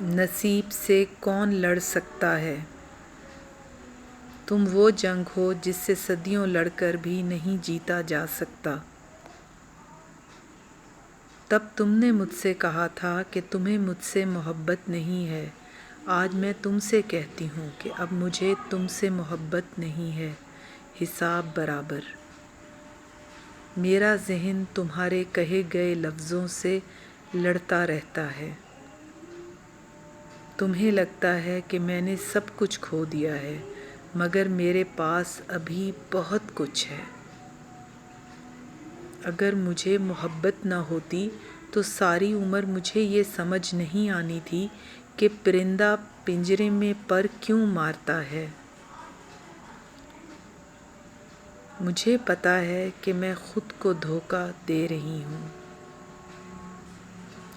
نصیب سے کون لڑ سکتا ہے؟ تم وہ جنگ ہو جس سے صدیوں لڑ کر بھی نہیں جیتا جا سکتا۔ تب تم نے مجھ سے کہا تھا کہ تمہیں مجھ سے محبت نہیں ہے۔ آج میں تم سے کہتی ہوں کہ اب مجھے تم سے محبت نہیں ہے، حساب برابر۔ میرا ذہن تمہارے کہے گئے لفظوں سے لڑتا رہتا ہے۔ تمہیں لگتا ہے کہ میں نے سب کچھ کھو دیا ہے، مگر میرے پاس ابھی بہت کچھ ہے۔ اگر مجھے محبت نہ ہوتی تو ساری عمر مجھے یہ سمجھ نہیں آنی تھی کہ پرندہ پنجرے میں پر کیوں مارتا ہے۔ مجھے پتا ہے کہ میں خود کو دھوکہ دے رہی ہوں۔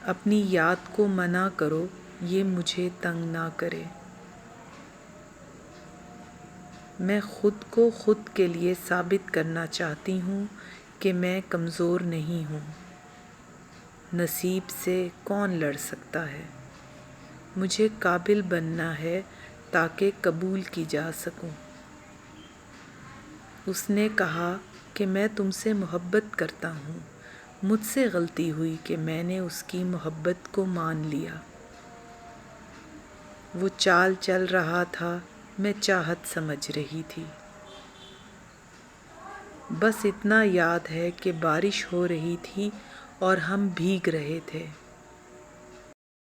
اپنی یاد کو منع کرو، یہ مجھے تنگ نہ کرے۔ میں خود کو خود کے لیے ثابت کرنا چاہتی ہوں کہ میں کمزور نہیں ہوں۔ نصیب سے کون لڑ سکتا ہے؟ مجھے قابل بننا ہے تاکہ قبول کی جا سکوں۔ اس نے کہا کہ میں تم سے محبت کرتا ہوں۔ مجھ سے غلطی ہوئی کہ میں نے اس کی محبت کو مان لیا۔ وہ چال چل رہا تھا، میں چاہت سمجھ رہی تھی۔ بس اتنا یاد ہے کہ بارش ہو رہی تھی اور ہم بھیگ رہے تھے۔